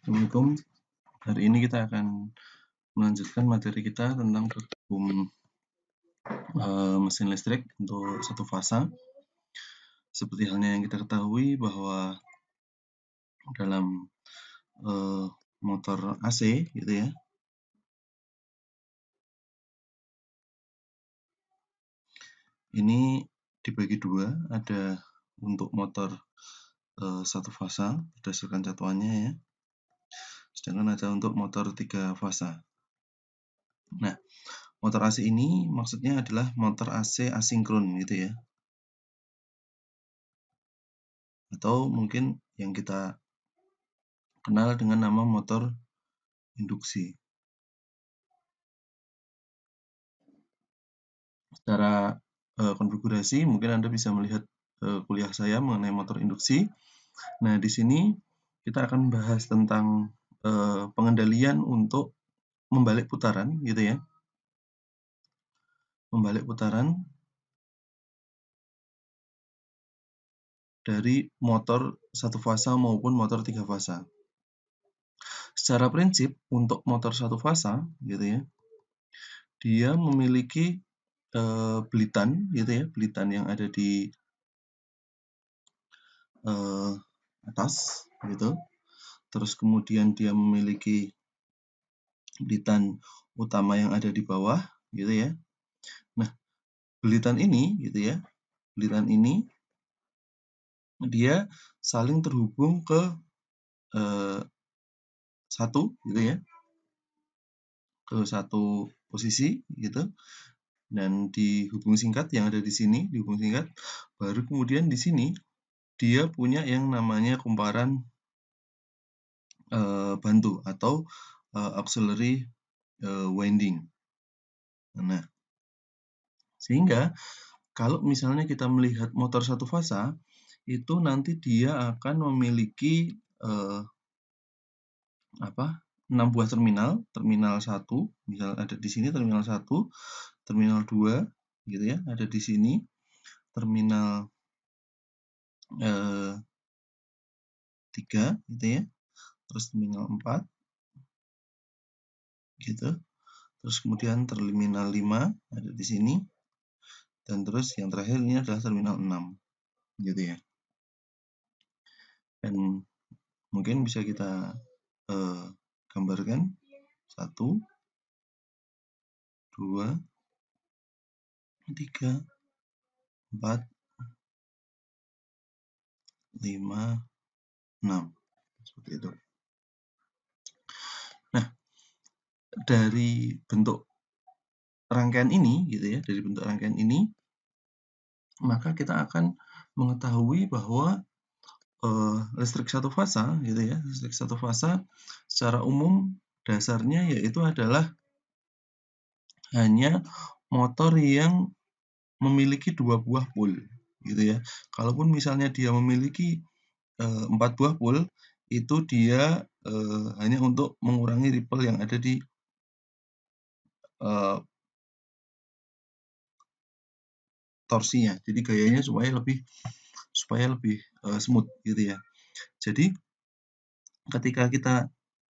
Assalamualaikum. Hari ini kita akan melanjutkan materi kita tentang hukum mesin listrik untuk satu fasa. Seperti halnya yang kita ketahui bahwa dalam motor AC gitu ya, ini dibagi dua, ada untuk motor satu fasa berdasarkan satuannya ya, sedangkan ada untuk motor 3 fasa. Nah, motor AC ini maksudnya adalah motor AC asinkron gitu ya, atau mungkin yang kita kenal dengan nama motor induksi. Secara konfigurasi mungkin Anda bisa melihat kuliah saya mengenai motor induksi. Nah, di sini kita akan bahas tentang pengendalian untuk membalik putaran gitu ya. Membalik putaran dari motor satu fasa maupun motor 3 fasa. Secara prinsip untuk motor satu fasa gitu ya, dia memiliki belitan gitu ya, belitan yang ada di atas gitu. Terus kemudian dia memiliki belitan utama yang ada di bawah gitu ya. Nah, belitan ini gitu ya, belitan ini dia saling terhubung ke satu gitu ya, ke satu posisi gitu, dan dihubung singkat yang ada di sini, dihubung singkat, baru kemudian di sini dia punya yang namanya kumparan bantu atau auxiliary winding. Nah, sehingga kalau misalnya kita melihat motor satu fasa, itu nanti dia akan memiliki 6 buah terminal, terminal 1, misal ada di sini terminal 1, terminal 2 gitu ya, ada di sini, terminal 3 gitu ya, terus terminal 4 gitu, terus kemudian terminal 5 ada di sini, dan terus yang terakhir ini adalah terminal 6 gitu ya. Dan mungkin bisa kita gambarkan 1, 2, 3, 4, 5, 6 seperti itu. Nah, dari bentuk rangkaian ini gitu ya, dari bentuk rangkaian ini, maka kita akan mengetahui bahwa listrik satu fasa gitu ya, listrik satu fasa secara umum dasarnya yaitu adalah hanya motor yang memiliki 2 buah pul gitu ya. Kalaupun misalnya dia memiliki 4 buah pul, itu dia hanya untuk mengurangi ripple yang ada di torsinya. Jadi gayanya supaya lebih smooth gitu ya. Jadi ketika kita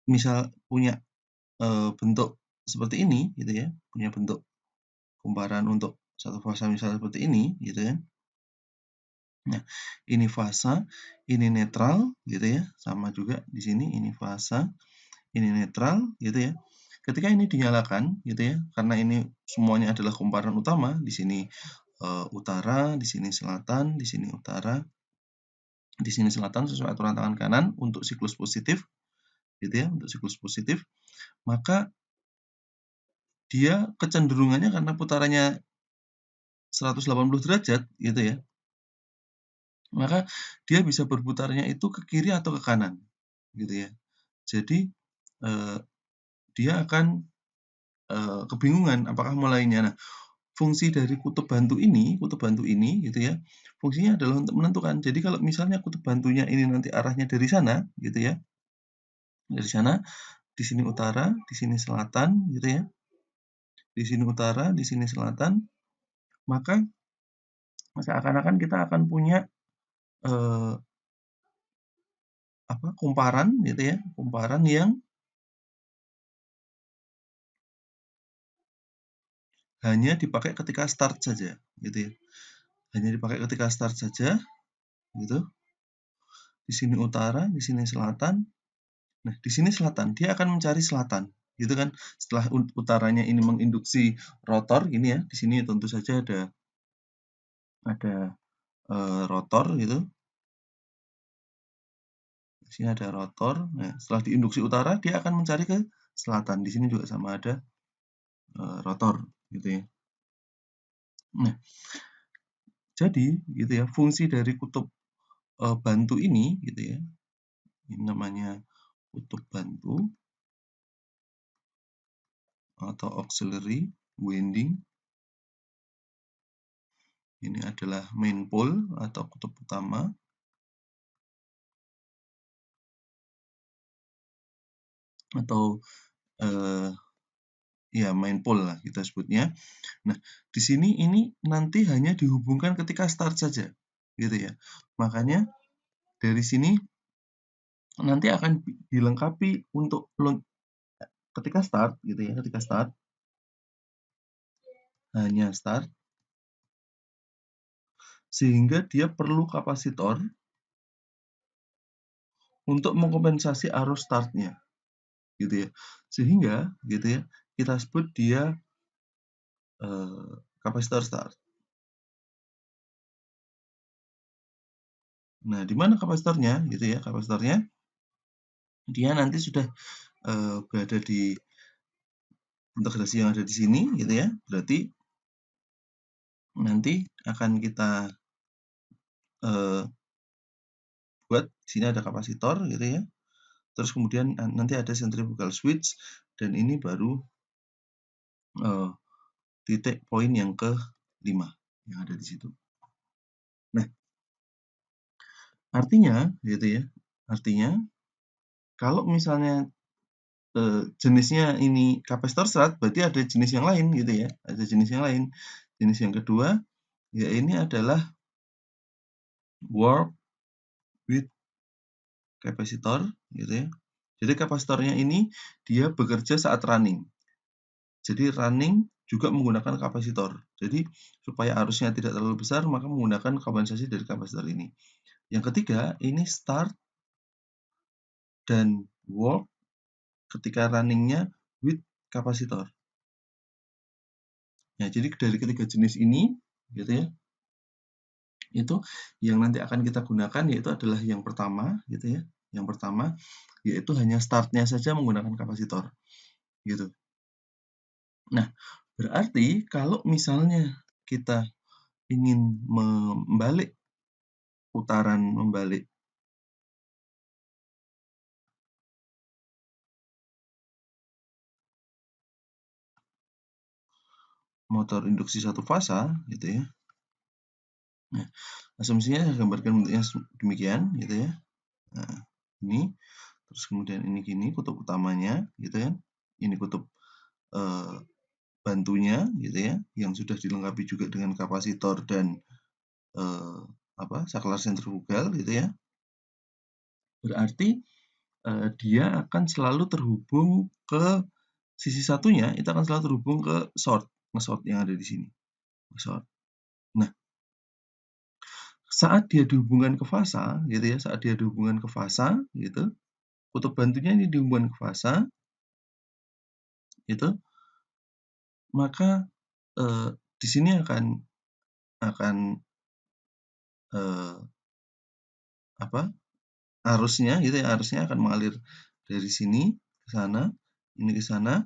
misal punya bentuk seperti ini gitu ya, punya bentuk kumparan untuk satu fasa misalnya seperti ini gitu ya. Nah, ini fasa, ini netral gitu ya, sama juga di sini ini fasa, ini netral gitu ya. Ketika ini dinyalakan gitu ya, karena ini semuanya adalah kumparan utama, di sini utara, di sini selatan, di sini utara, di sini selatan sesuai aturan tangan kanan untuk siklus positif gitu ya, untuk siklus positif, maka dia kecenderungannya karena putarannya 180 derajat gitu ya, maka dia bisa berputarnya itu ke kiri atau ke kanan gitu ya. Jadi dia akan kebingungan apakah mulainya. Nah, fungsi dari kutub bantu ini gitu ya, fungsinya adalah untuk menentukan. Jadi kalau misalnya kutub bantunya ini nanti arahnya dari sana gitu ya, dari sana, di sini utara, di sini selatan gitu ya, di sini utara, di sini selatan, maka seakan-akan kita akan punya kumparan gitu ya, kumparan yang hanya dipakai ketika start saja, gitu ya. Hanya dipakai ketika start saja, gitu. Di sini utara, di sini selatan. Nah, di sini selatan, dia akan mencari selatan, gitu kan. Setelah utaranya ini menginduksi rotor, gini ya. Di sini tentu saja ada rotor, gitu. Di sini ada rotor. Nah, setelah diinduksi utara, dia akan mencari ke selatan. Di sini juga sama ada rotor, gitu ya. Nah, jadi gitu ya, fungsi dari kutub bantu ini, gitu ya. Ini namanya kutub bantu atau auxiliary winding. Ini adalah main pole atau kutub utama. Atau ya main pole lah kita sebutnya. Nah, di sini ini nanti hanya dihubungkan ketika start saja, gitu ya. Makanya dari sini nanti akan dilengkapi untuk ketika start, gitu ya. Ketika start hanya start, sehingga dia perlu kapasitor untuk mengkompensasi arus startnya, gitu ya. Sehingga gitu ya, kita sebut dia kapasitor start. Nah, di mana kapasitornya, gitu ya? Kapasitornya dia nanti sudah berada di integrasi yang ada di sini, gitu ya. Berarti nanti akan kita buat di sini ada kapasitor, gitu ya. Terus kemudian nanti ada centrifugal switch dan ini baru titik poin yang ke-5 yang ada di situ. Nah, artinya gitu ya. Artinya kalau misalnya jenisnya ini kapasitor start, berarti ada jenis yang lain gitu ya. Ada jenis yang lain. Jenis yang kedua ya ini adalah warp with kapasitor gitu ya. Jadi kapasitornya ini dia bekerja saat running. Jadi running juga menggunakan kapasitor. Jadi supaya arusnya tidak terlalu besar maka menggunakan kompensasi dari kapasitor ini. Yang ketiga ini start dan warp ketika runningnya with kapasitor. Ya, jadi dari ketiga jenis ini gitu ya. Itu yang nanti akan kita gunakan yaitu adalah yang pertama gitu ya. Yang pertama yaitu hanya startnya saja menggunakan kapasitor gitu. Nah, berarti kalau misalnya kita ingin membalik membalik motor induksi satu fasa gitu ya. Nah, asumsinya saya gambarkan bentuknya demikian gitu ya. Nah, ini terus kemudian ini gini kutub utamanya gitu kan. Ini kutub bantunya gitu ya, yang sudah dilengkapi juga dengan kapasitor dan saklar sentrifugal gitu ya. Berarti dia akan selalu terhubung ke sisi satunya, itu akan selalu terhubung ke nge-short yang ada di sini. Nge-short. Nah, saat dia dihubungkan ke fasa gitu ya, saat dia dihubungkan ke fasa gitu, kutub bantunya ini dihubungkan ke fasa gitu, maka di sini akan arusnya gitu ya, arusnya akan mengalir dari sini ke sana, ini ke sana,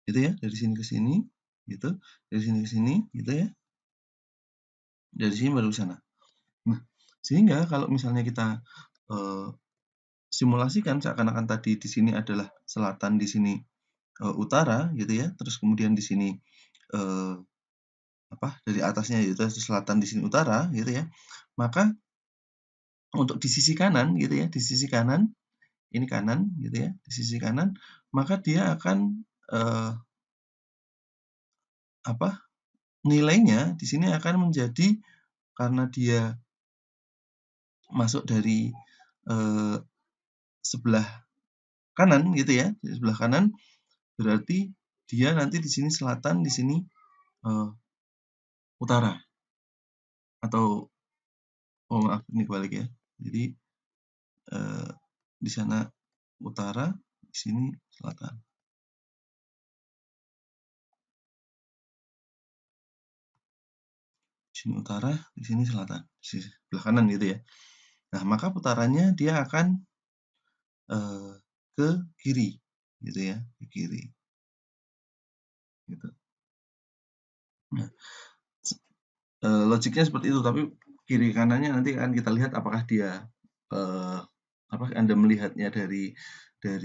gitu ya, dari sini ke sini, gitu, dari sini ke sini, gitu ya, dari sini baru ke sana. Nah, sehingga kalau misalnya kita simulasikan seakan-akan tadi di sini adalah selatan, di sini utara, gitu ya, terus kemudian di sini dari atasnya itu selatan, di sini utara, gitu ya, maka untuk di sisi kanan, gitu ya, di sisi kanan ini kanan gitu ya, di sisi kanan, maka dia akan nilainya di sini akan menjadi karena dia masuk dari sebelah kanan gitu ya, di sebelah kanan berarti dia nanti di sini selatan, di sini utara, atau oh maaf ini kebalik ya. Jadi di sana utara, di sini selatan. Di sini utara, di sini selatan, di sebelah kanan gitu ya. Nah, maka putarannya dia akan ke kiri gitu ya, ke kiri gitu. Nah, logiknya seperti itu, tapi kiri kanannya nanti akan kita lihat apakah dia apa Anda melihatnya dari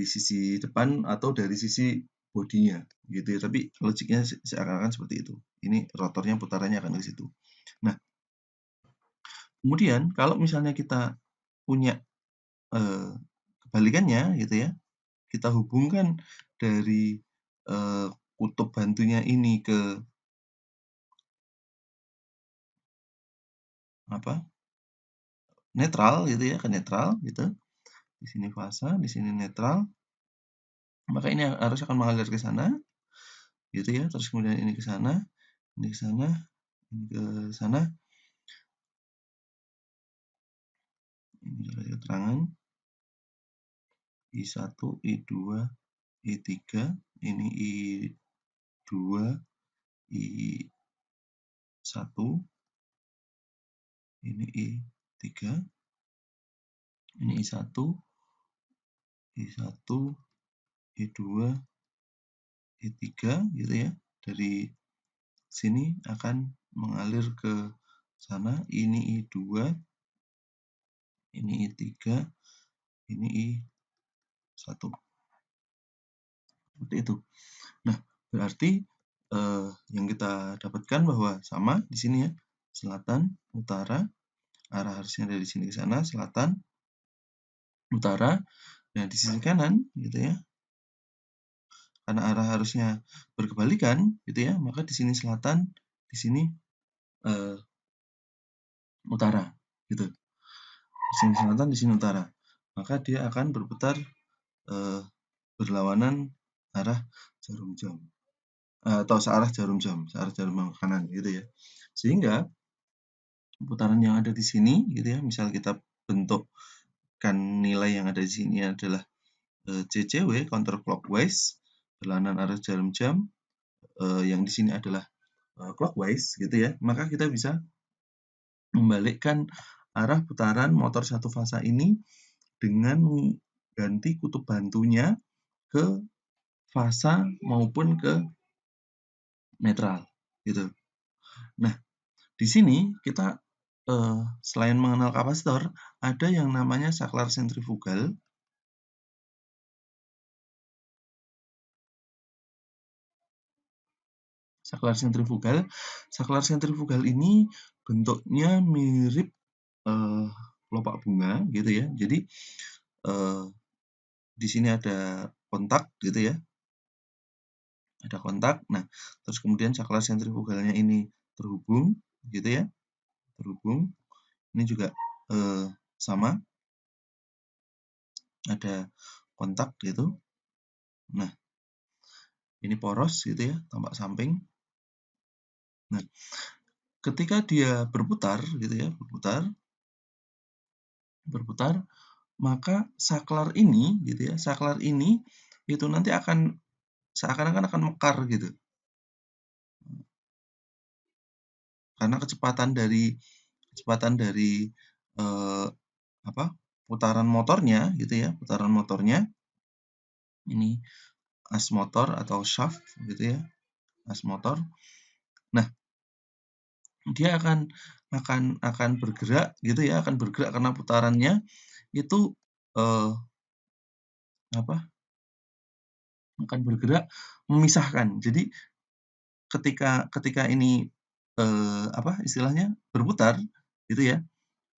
sisi depan atau dari sisi bodinya gitu ya. Tapi logiknya seakan-akan seperti itu. Ini rotornya putarannya akan ke situ. Nah, kemudian kalau misalnya kita punya kebalikannya gitu ya, kita hubungkan dari kutub bantunya ini ke apa? Netral gitu ya, ke netral gitu. Di sini fasa, di sini netral. Maka ini harus akan mengalir ke sana gitu ya. Terus kemudian ini ke sana, ini ke sana, ini ke sana. Ini keterangan I1, I2, I3, ini I2, I1, ini I3, ini I1, I1, I2, I3 gitu ya. Dari sini akan mengalir ke sana, ini I2, ini I3, ini I1. Seperti itu. Nah, berarti yang kita dapatkan bahwa sama di sini ya, selatan, utara, arah harusnya dari sini ke sana, selatan, utara. Nah, di sisi kanan gitu ya, karena arah harusnya berkebalikan gitu ya, maka di sini selatan, di sini utara gitu. Di sini selatan, di sini utara. Maka dia akan berputar berlawanan arah jarum jam. Atau searah jarum jam ke kanan gitu ya. Sehingga putaran yang ada di sini gitu ya, misal kita bentukkan nilai yang ada di sini adalah CCW counterclockwise, berlawanan arah jarum jam, yang di sini adalah clockwise gitu ya, maka kita bisa membalikkan arah putaran motor satu fasa ini dengan mengganti kutub bantunya ke fasa maupun ke netral gitu. Nah, di sini kita selain mengenal kapasitor, ada yang namanya saklar sentrifugal. Saklar sentrifugal ini bentuknya mirip kelopak bunga gitu ya. Jadi di sini ada kontak gitu ya. Ada kontak. Nah, terus kemudian saklar sentrifugalnya ini terhubung gitu ya. Terhubung. Ini juga sama. Ada kontak gitu. Nah, ini poros gitu ya, tampak samping. Nah, ketika dia berputar gitu ya, berputar, maka saklar ini gitu ya, saklar ini itu nanti akan seakan-akan akan mekar gitu. Karena kecepatan dari putaran motornya gitu ya, putaran motornya ini as motor atau shaft gitu ya, as motor. Nah, dia akan bergerak gitu ya, akan bergerak karena putarannya itu akan bergerak memisahkan. Jadi ketika ini istilahnya berputar gitu ya,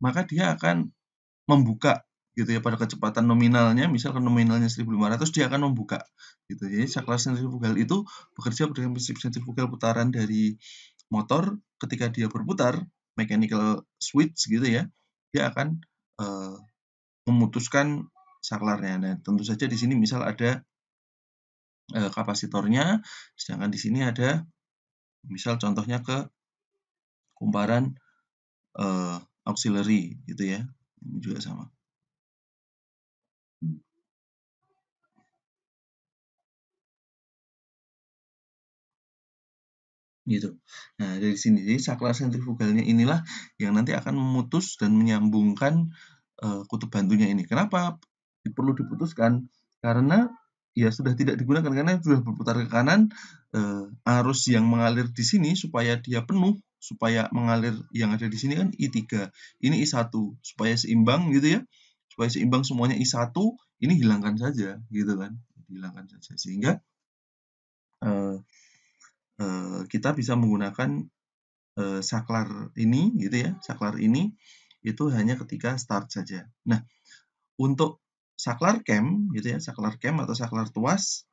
maka dia akan membuka gitu ya pada kecepatan nominalnya, misalkan nominalnya 1.500 dia akan membuka gitu. Jadi saklar sentrifugal itu bekerja dengan prinsip sentrifugal putaran dari motor ketika dia berputar, mechanical switch gitu ya, dia akan memutuskan saklarnya. Nah, tentu saja di sini misal ada kapasitornya, sedangkan di sini ada misal contohnya ke kumparan auxiliary gitu ya. Ini juga sama. Gitu. Nah, dari sini jadi saklar sentrifugalnya inilah yang nanti akan memutus dan menyambungkan kutub bantunya ini. Kenapa perlu diputuskan? Karena ya sudah tidak digunakan karena sudah berputar ke kanan, arus yang mengalir di sini supaya dia penuh, supaya mengalir yang ada di sini kan I3, ini I1, supaya seimbang gitu ya. Supaya seimbang semuanya I1, ini hilangkan saja gitu kan. Hilangkan saja sehingga kita bisa menggunakan saklar ini gitu ya, saklar ini itu hanya ketika start saja. Nah, untuk saklar cam gitu ya, saklar cam atau saklar tuas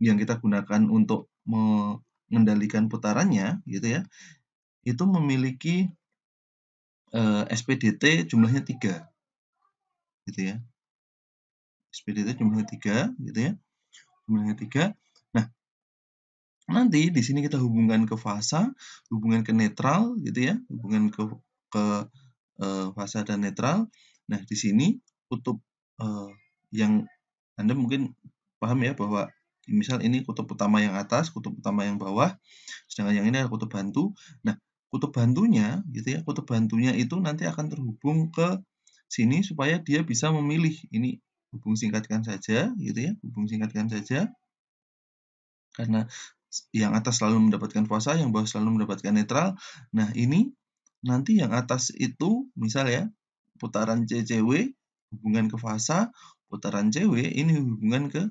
yang kita gunakan untuk mengendalikan putarannya gitu ya, itu memiliki SPDT jumlahnya 3 gitu ya. SPDT jumlahnya 3 gitu ya. Jumlahnya 3. Nah, nanti di sini kita hubungkan ke fasa, hubungan ke netral gitu ya, hubungan ke fasa dan netral. Nah, di sini kutub yang Anda mungkin paham ya bahwa misal ini kutub utama yang atas, kutub utama yang bawah, sedangkan yang ini adalah kutub bantu. Nah, kutub bantunya gitu ya, kutub bantunya itu nanti akan terhubung ke sini supaya dia bisa memilih. Ini hubung singkatkan saja gitu ya, hubung singkatkan saja. Karena yang atas selalu mendapatkan fasa, yang bawah selalu mendapatkan netral. Nah, ini nanti yang atas itu misal ya, putaran CCW hubungan ke fasa, putaran CW ini hubungan ke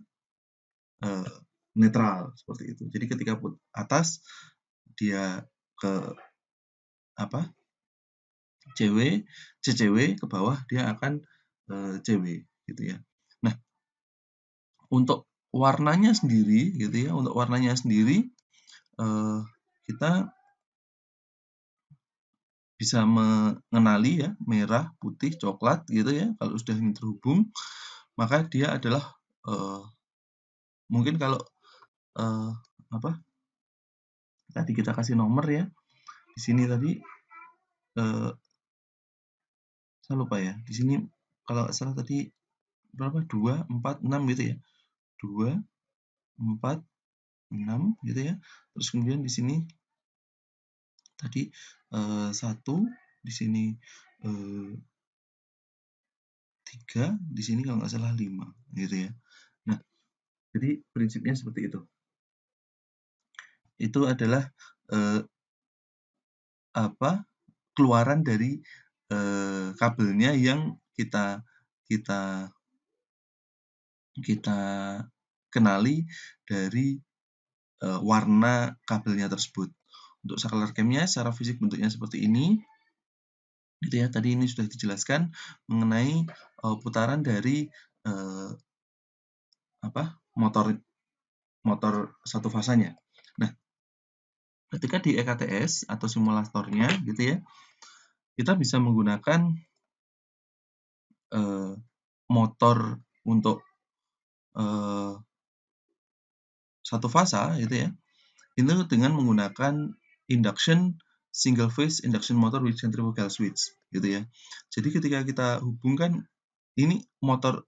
netral seperti itu. Jadi ketika atas dia ke apa? CW, CCW ke bawah dia akan CW gitu ya. Nah, untuk warnanya sendiri gitu ya, untuk warnanya sendiri kita bisa mengenali ya merah, putih, coklat gitu ya. Kalau sudah ini terhubung, maka dia adalah mungkin kalau apa? Tadi kita kasih nomor ya. Di sini tadi saya lupa ya. Di sini kalau salah tadi berapa? 2, 4, 6 gitu ya. 2, 4, 6 gitu ya. Terus kemudian di sini tadi 1, di sini 3, di sini kalau nggak salah 5 gitu ya. Nah, jadi prinsipnya seperti itu. Itu adalah keluaran dari kabelnya yang kita kita kita kenali dari warna kabelnya tersebut. Untuk saklar camnya secara fisik bentuknya seperti ini. Gitu ya, tadi ini sudah dijelaskan mengenai putaran dari motor satu fasanya. Nah, ketika di EKTS atau simulatornya gitu ya, kita bisa menggunakan motor untuk satu fasa gitu ya, itu dengan menggunakan induction single phase induction motor with centrifugal switch gitu ya. Jadi ketika kita hubungkan ini motor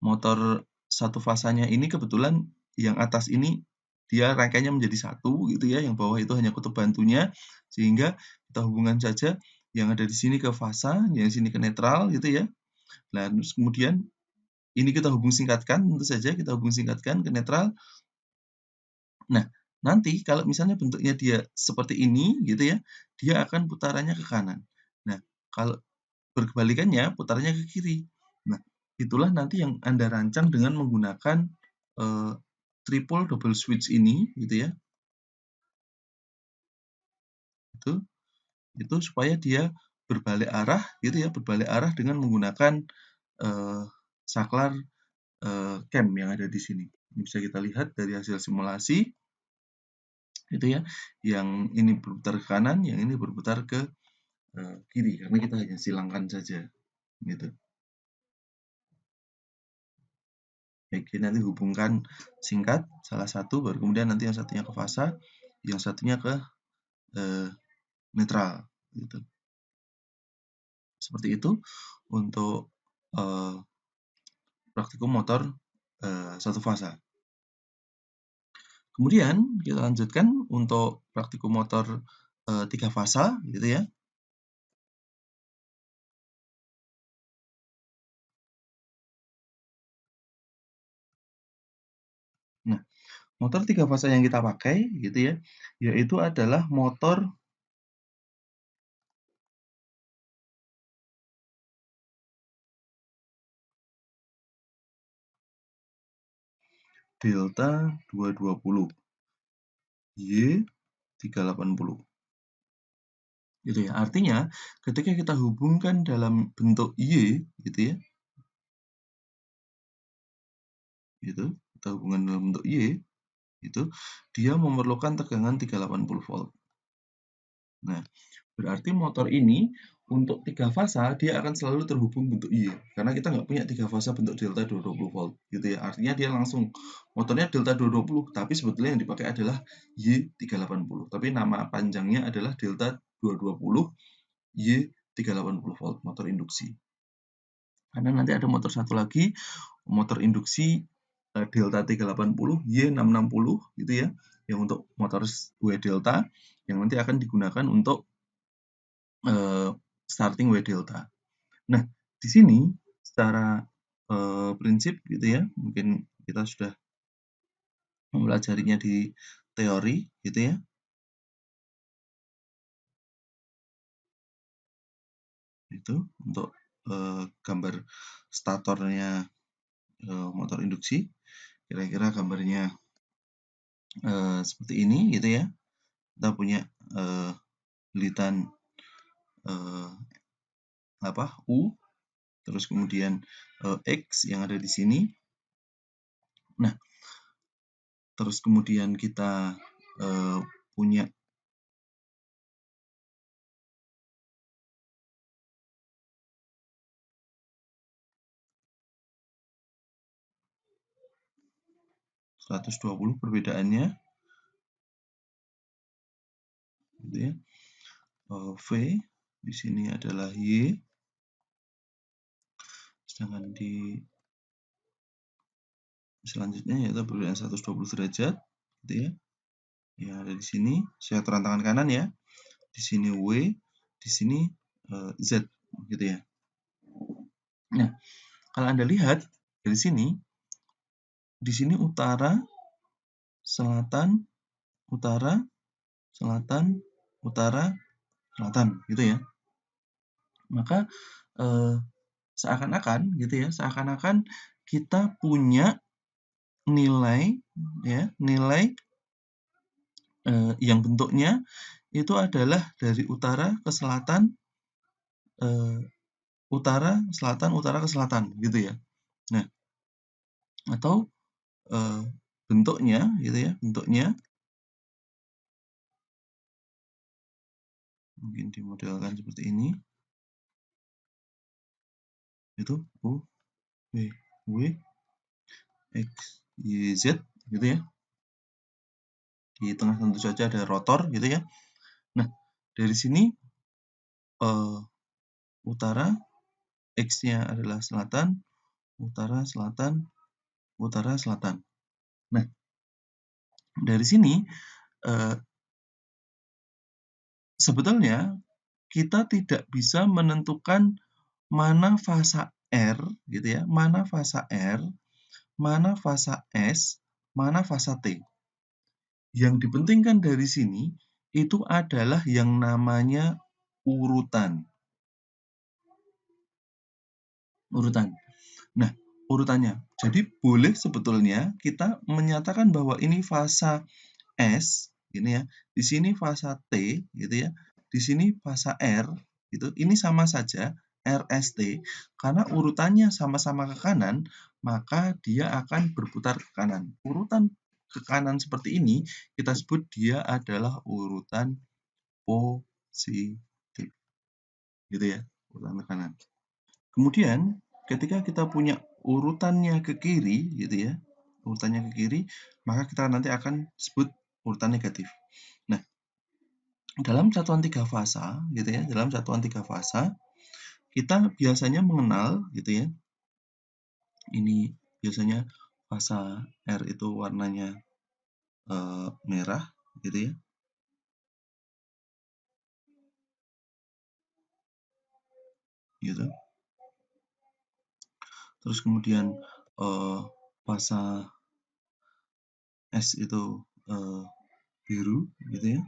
motor satu fasanya ini kebetulan yang atas ini dia rangkaiannya menjadi satu gitu ya, yang bawah itu hanya kutub bantunya, sehingga kita hubungkan saja yang ada di sini ke fasa, yang sini ke netral gitu ya. Nah, terus kemudian ini kita hubung singkatkan, tentu saja kita hubung singkatkan ke netral. Nah, nanti kalau misalnya bentuknya dia seperti ini gitu ya, dia akan putarannya ke kanan. Nah, kalau berkebalikannya putarannya ke kiri. Nah, itulah nanti yang Anda rancang dengan menggunakan triple double switch ini gitu ya. Itu supaya dia berbalik arah gitu ya, berbalik arah dengan menggunakan saklar cam yang ada di sini. Ini bisa kita lihat dari hasil simulasi gitu ya. Yang ini berputar ke kanan, yang ini berputar ke kiri karena kita hanya silangkan saja. gitu. Baik, jadi nanti hubungkan singkat salah satu, baru kemudian nanti yang satunya ke fasa, yang satunya ke netral, gitu. Seperti itu untuk praktikum motor satu fasa. Kemudian kita lanjutkan untuk praktikum motor tiga fasa, gitu ya. Nah, motor tiga fasa yang kita pakai, gitu ya, yaitu adalah motor Delta 220 Y380. Gitu ya. Artinya ketika kita hubungkan dalam bentuk Y gitu ya. Gitu, kita hubungkan dalam bentuk Y itu dia memerlukan tegangan 380 volt. Nah, berarti motor ini untuk tiga fasa dia akan selalu terhubung bentuk Y karena kita nggak punya tiga fasa bentuk delta 220 volt gitu ya. Artinya dia langsung motornya delta 220 tapi sebetulnya yang dipakai adalah Y380. Tapi nama panjangnya adalah delta 220 Y380 volt motor induksi. Karena nanti ada motor satu lagi, motor induksi Delta 380 Y660 gitu ya, yang untuk motor W Delta yang nanti akan digunakan untuk starting W Delta. Nah, di sini secara prinsip gitu ya, mungkin kita sudah mempelajarinya di teori gitu ya. Itu untuk gambar statornya motor induksi. Kira-kira gambarnya seperti ini gitu ya. Kita punya lilitan U, terus kemudian X yang ada di sini. Nah, terus kemudian kita punya (120) perbedaannya, gitu ya. V di sini adalah Y, sedangkan di selanjutnya yaitu perbedaan 120 derajat, gitu ya. Yang ada di sini saya turun tangan kanan ya. Di sini W, di sini Z, gitu ya. Nah, kalau Anda lihat dari sini, di sini utara, selatan, utara, selatan, utara, selatan, gitu ya. Maka seakan-akan gitu ya, seakan-akan kita punya nilai ya, nilai yang bentuknya itu adalah dari utara ke selatan, utara, selatan, utara ke selatan, gitu ya. Nah, atau bentuknya gitu ya, bentuknya mungkin dimodelkan seperti ini. Itu U, W, X, Y, Z gitu ya. Di tengah tentu saja ada rotor gitu ya. Nah, dari sini utara, X-nya adalah selatan, utara, selatan, utara, selatan. Nah, dari sini sebetulnya kita tidak bisa menentukan mana fasa R gitu ya, mana fasa R, mana fasa S, mana fasa T. Yang dipentingkan dari sini itu adalah yang namanya urutan. Urutan. Nah, urutannya. Jadi boleh sebetulnya kita menyatakan bahwa ini fasa S, ini ya. Di sini fasa T, gitu ya. Di sini fasa R, gitu. Ini sama saja RST karena urutannya sama-sama ke kanan, maka dia akan berputar ke kanan. Urutan ke kanan seperti ini kita sebut dia adalah urutan positif. Gitu ya, urutan ke kanan. Kemudian ketika kita punya urutannya ke kiri gitu ya, urutannya ke kiri, maka kita nanti akan sebut urutan negatif. Nah, dalam satuan 3 fasa gitu ya, dalam satuan 3 fasa kita biasanya mengenal gitu ya. Ini biasanya fasa R itu warnanya merah gitu ya. Gitu. Terus kemudian fasa S itu biru gitu ya.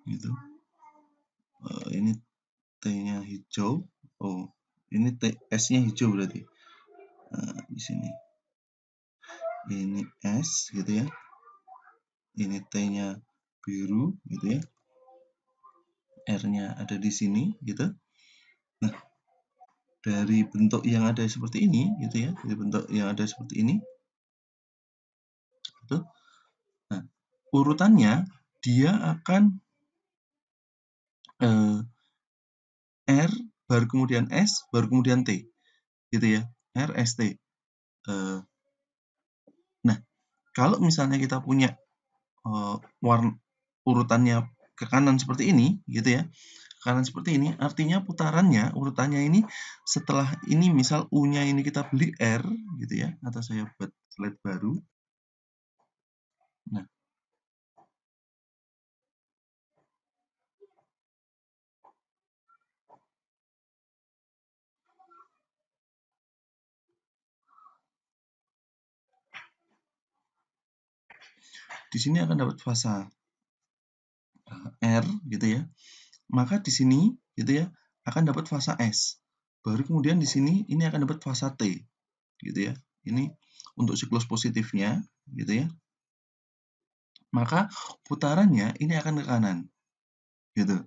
Gitu. Ini T-nya hijau. Oh, ini S-nya hijau berarti. Nah, di sini. Ini S gitu ya. Ini T-nya biru gitu ya. R-nya ada di sini gitu. Nah, dari bentuk yang ada seperti ini gitu ya, dari bentuk yang ada seperti ini gitu. Nah, urutannya dia akan R baru kemudian S baru kemudian T gitu ya. R S T. Nah, kalau misalnya kita punya warna urutannya ke kanan seperti ini gitu ya, kanan seperti ini artinya putarannya urutannya ini setelah ini misal U-nya ini kita beli R gitu ya, atau saya buat slide baru. Nah, di sini akan dapat fasa R gitu ya. Maka di sini gitu ya akan dapat fasa S. Baru kemudian di sini ini akan dapat fasa T gitu ya. Ini untuk siklus positifnya gitu ya. Maka putarannya ini akan ke kanan gitu.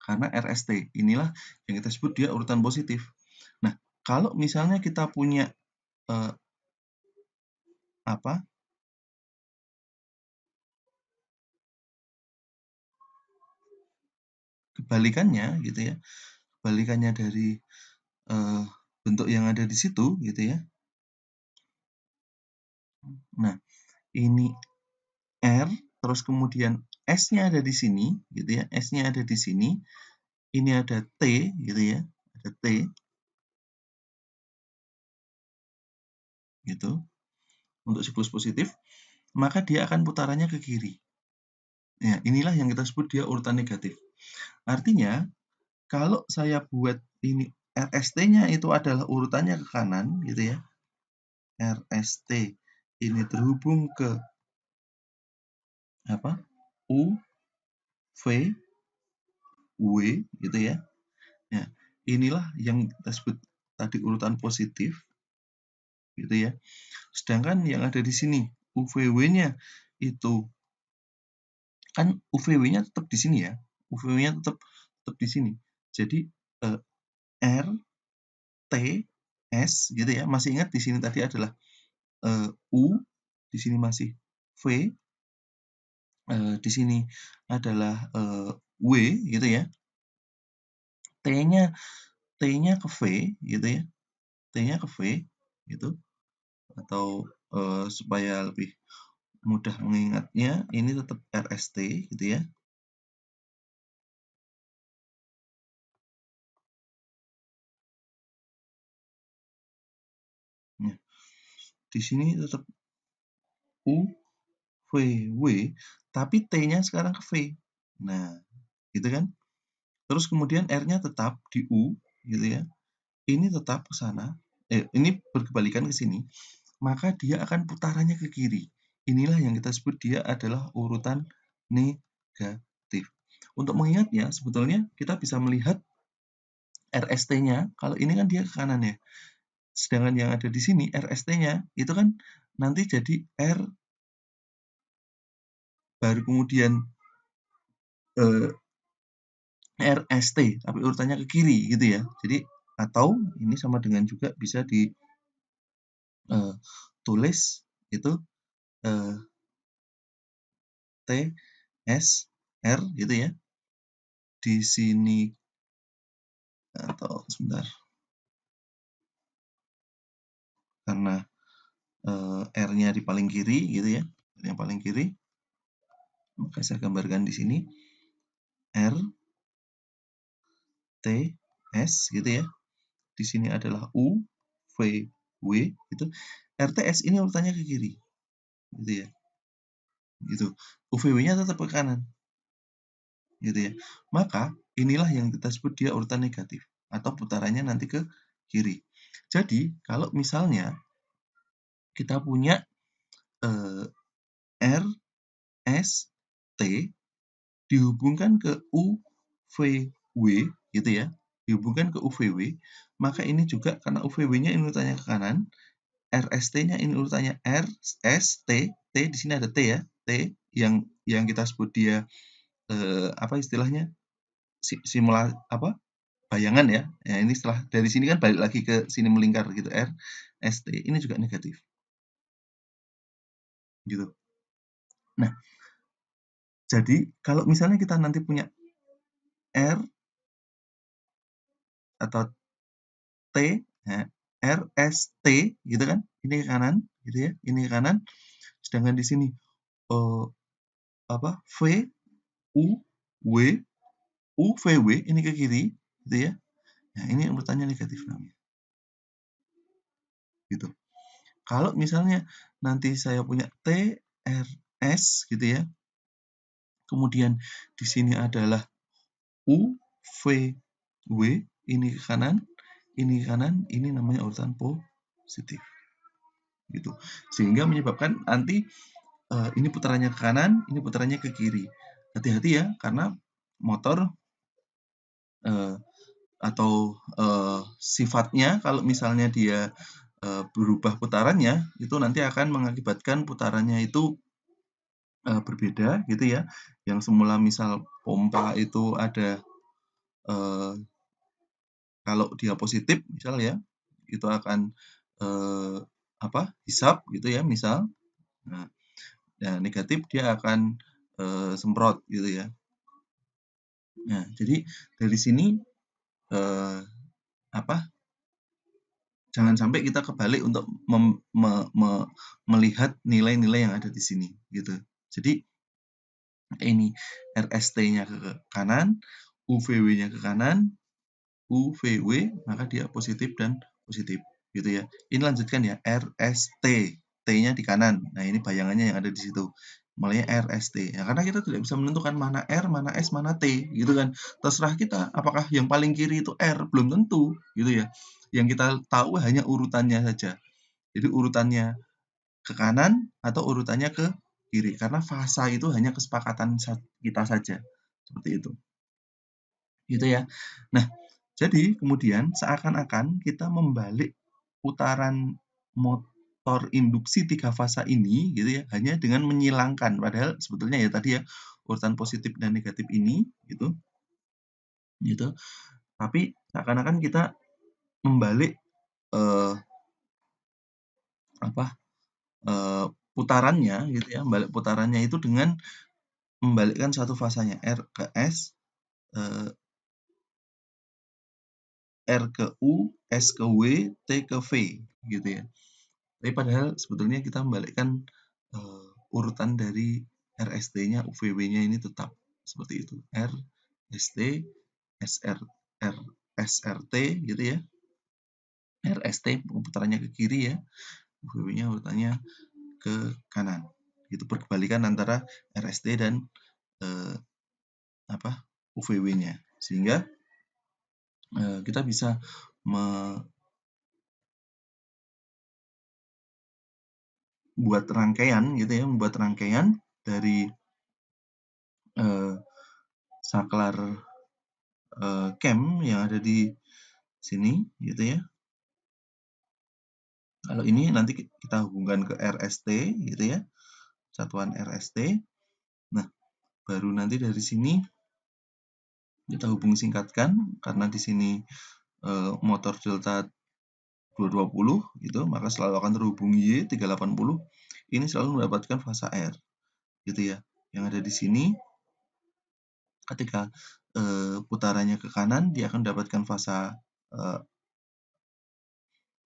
Karena RST inilah yang kita sebut dia urutan positif. Nah, kalau misalnya kita punya eh, apa? Kebalikannya gitu ya. Kebalikannya dari bentuk yang ada di situ gitu ya. Nah, ini R, terus kemudian S-nya ada di sini, gitu ya. S-nya ada di sini. Ini ada T, gitu ya. Ada T, gitu. Untuk siklus positif, maka dia akan putarannya ke kiri. Ya, inilah yang kita sebut dia urutan negatif. Artinya, kalau saya buat ini RST-nya itu adalah urutannya ke kanan, gitu ya. RST ini terhubung ke apa? U, V, W, gitu ya. Ya, inilah yang kita sebut tadi urutan positif, gitu ya. Sedangkan yang ada di sini UVW-nya itu kan UVW-nya tetap di sini ya. UVW-nya tetap di sini. Jadi R, T, S gitu ya. Masih ingat di sini tadi adalah U, di sini masih V, di sini adalah W gitu ya. T-nya T-nya ke V gitu ya. T-nya ke V gitu atau supaya lebih mudah mengingatnya ini tetap RST gitu ya. Nah, di sini tetap U, V, W, tapi T-nya sekarang ke V. Nah, gitu kan? Terus kemudian R-nya tetap di U, gitu ya. Ini tetap ke sana, ini berkebalikan ke sini, maka dia akan putarannya ke kiri. Inilah yang kita sebut dia adalah urutan negatif. Untuk mengingatnya, sebetulnya kita bisa melihat RST-nya, kalau ini kan dia ke kanan ya. Sedangkan yang ada di sini RST-nya itu kan nanti jadi R baru kemudian RST tapi urutannya ke kiri gitu ya. Jadi atau ini sama dengan juga bisa ditulis itu T S R gitu ya. Di sini atau sebentar. Karena R-nya di paling kiri gitu ya. Yang paling kiri. Maka saya gambarkan di sini R T S gitu ya. Di sini adalah U V W gitu. RTS ini urutannya ke kiri. Gitu ya. Gitu. UVW-nya tetap ke kanan. Gitu ya. Maka inilah yang kita sebut dia urutan negatif atau putarannya nanti ke kiri. Jadi, kalau misalnya kita punya R, S, T dihubungkan ke U, V, W gitu ya. Dihubungkan ke UVW, maka ini juga karena UVW-nya ini urutannya ke kanan, RST-nya ini urutannya R, S, T, T di sini ada T ya, T yang kita sebut dia apa istilahnya? Simula apa? Bayangan ya. Ya ini setelah dari sini kan balik lagi ke sini melingkar gitu R, S, T ini juga negatif. Gitu. Nah, jadi kalau misalnya kita nanti punya R atau T, ya, R, S, T gitu kan, ini ke kanan gitu ya, ini ke kanan. Sedangkan di sini apa? V, U, W, U, V, W ini ke kiri gitu ya. Nah, ini urutannya negatif namanya. Gitu. Kalau misalnya nanti saya punya T, R, S gitu ya. Kemudian di sini adalah U, V, W, ini ke kanan, ini ke kanan, ini namanya urutan positif. Gitu. Sehingga menyebabkan nanti ini putarannya ke kanan, ini putarannya ke kiri. Hati-hati ya, karena motor atau sifatnya kalau misalnya dia berubah putarannya, itu nanti akan mengakibatkan putarannya itu berbeda gitu ya. Yang semula misal pompa itu ada kalau dia positif misal ya, itu akan hisap gitu ya misal. Nah, negatif dia akan semprot gitu ya. Nah, jadi dari sini jangan sampai kita kebalik untuk melihat nilai-nilai yang ada di sini gitu. Jadi ini RST-nya ke kanan, UVW-nya ke kanan, UVW maka dia positif dan positif gitu ya. Ini lanjutkan ya RST, T-nya di kanan. Nah, ini bayangannya yang ada di situ. Mulai RST. Ya, karena kita tidak bisa menentukan mana R, mana S, mana T gitu kan. Terserah kita apakah yang paling kiri itu R, belum tentu gitu ya. Yang kita tahu hanya urutannya saja. Jadi urutannya ke kanan atau urutannya ke kiri karena fasa itu hanya kesepakatan kita saja. Seperti itu. Gitu ya. Nah, jadi kemudian seakan-akan kita membalik putaran motor induksi 3 fasa ini gitu ya, hanya dengan menyilangkan. Padahal sebetulnya ya tadi ya, urutan positif dan negatif ini gitu. Gitu. Tapi seakan-akan kita membalik eh, apa? Putarannya gitu ya, membalik putarannya itu dengan membalikkan satu fasanya R ke S, R ke U, S ke W, T ke V gitu ya. Tapi padahal sebetulnya kita membalikkan urutan dari RST-nya, UVW-nya ini tetap seperti itu. R, ST, SR, R, SRT gitu ya. RST putarannya ke kiri ya, UVW-nya urutannya ke kanan. Itu perkebalikan antara RST dan eh, UVW-nya. Sehingga kita bisa membuat rangkaian gitu ya, membuat rangkaian dari saklar cam yang ada di sini gitu ya. Kalau ini nanti kita hubungkan ke RST gitu ya, satuan RST. Nah, baru nanti dari sini kita hubung singkatkan karena di sini motor delta 220 gitu, maka selalu akan terhubung Y 380. Ini selalu mendapatkan fasa R gitu ya. Yang ada di sini ketika putarannya ke kanan, dia akan mendapatkan fasa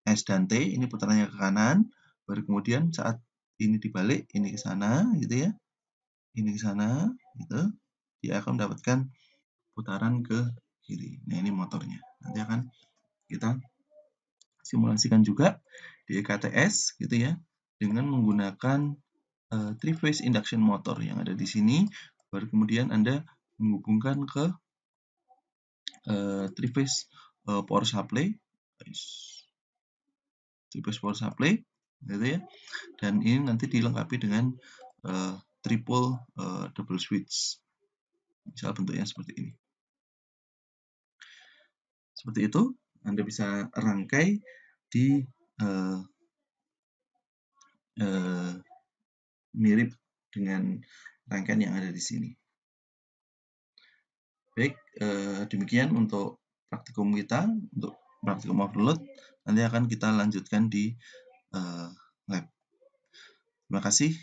S dan T, ini putarannya ke kanan, baru kemudian saat ini dibalik, ini ke sana, gitu ya, ini ke sana, gitu, dia akan mendapatkan putaran ke kiri. Nah, ini motornya. Nanti akan kita simulasikan juga di EKTS, gitu ya, dengan menggunakan three phase induction motor yang ada di sini, baru kemudian Anda menghubungkan ke three phase power supply, gitu ya, dan ini nanti dilengkapi dengan triple double switch, misal bentuknya seperti ini. Seperti itu, Anda bisa rangkai di mirip dengan rangkaian yang ada di sini. Baik, demikian untuk praktikum kita, untuk praktikum overload. Nanti akan kita lanjutkan di lab. Terima kasih.